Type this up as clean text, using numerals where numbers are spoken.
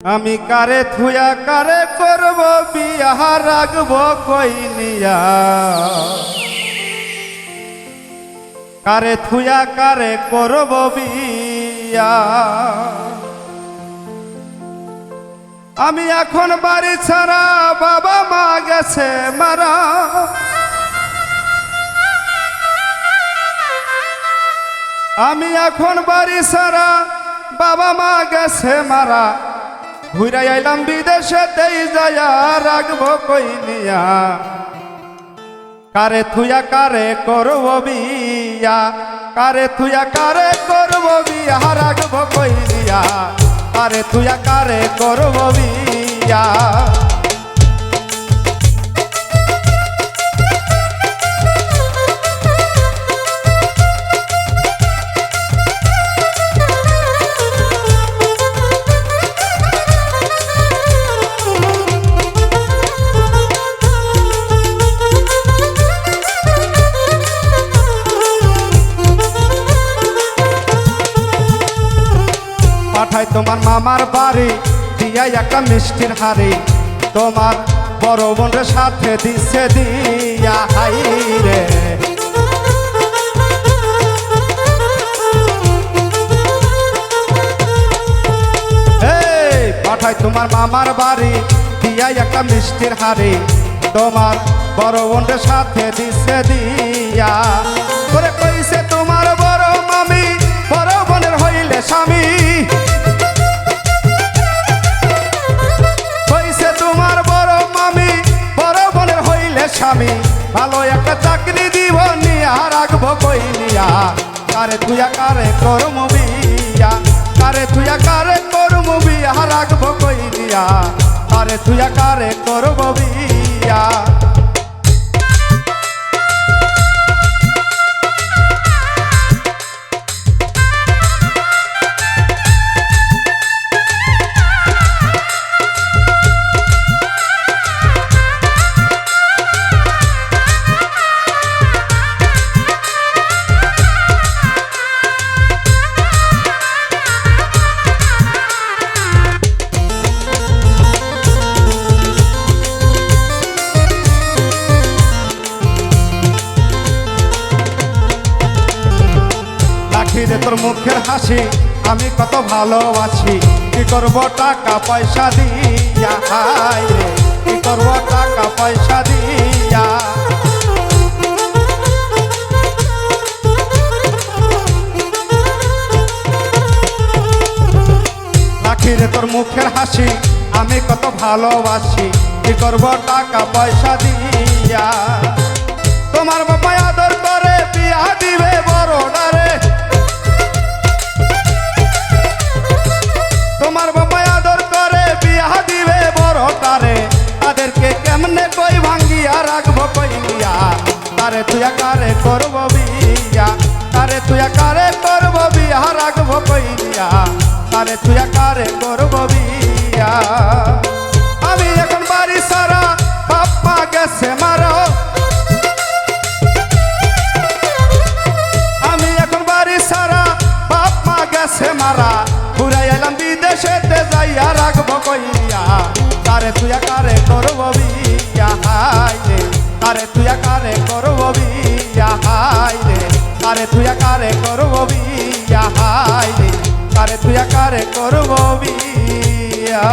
আমি কারে থুয়া কারে করব বিয়া রাখব কই নিয়া, কারে থুয়া কারে করব বিয়া। আমি এখন বাড়ি ছাড়া, বাবা মা গেছে মারা। আমি এখন বাড়ি ছাড়া, বাবা মা গেছে মারা। ঘুরে আইলাম বিদেশেতেই যায়া রাখবো কই নিয়া, কারে থুয়া কারে করব বিয়া, কারে থুয়া কারে করব বিয়া রাখবো কই নিয়া, কারে থুয়া কারে করব বিয়া। পাঠাই তোমার মামার বাড়ি দিয়া একটা মিষ্টির হাড়ি, তোমার বড় বোনের সাথে দিছে দিয়া। হাই রে পাঠাই তোমার মামার বাড়ি দিয়া একটা মিষ্টির হাড়ি, তোমার বড় বোনের সাথে দিছে দিয়া। করে কইছে তোমার বড় মামি বড় বোনের হইলে স্বামী, স্বামী ভালো একটা চাকরি দিব নিয়া রাখবো কই নিয়া, কারে তুইয়া কারে করব বিয়া, কারে তুইয়া কারে করব বিয়া রাখবো কই নিয়া, কারে তুইয়া কারে করব বিয়া। রে তোর মুখের হাসি আমি কত ভালোবাসি, কি করব টাকা পয়সা দিয়া। হাই রে কি করব টাকা পয়সা দিয়া। রাখি রে তোর মুখের হাসি আমি কত ভালোবাসি, কি করব টাকা পয়সা দিয়া। তোমার বাবা আদর করে বিয়া দিবে বড় ডারে, তোমার বাবা আদর করে বিয়া দিবে বড় তারে। তাদেরকে কেমনে কই ভাঙ্গিয়া রাখবো কই নিয়া, কারে তুইয়া কারে করব বিয়া, কারে তুইয়া কারে করব বিয়া রাখবো কই নিয়া, কারে তুইয়া কারে করব বিয়া। আমি এখন বাড়ি সারা, বাপ মা গেছে মারা। আমি এখন বাড়ি সারা, বাপ মা গেছে মারা। ঘুরে এলাম বিদেশেতে যাইয়া রাখবো কই নিয়া, কারে তুইয়া কারে করব বিয়া। হাই রে কারে তুইয়া কারে করব বিয়া। হাই রে কারে তুইয়া কারে করব বিয়া। হাই রে কারে তুইয়া কারে করব বিয়া।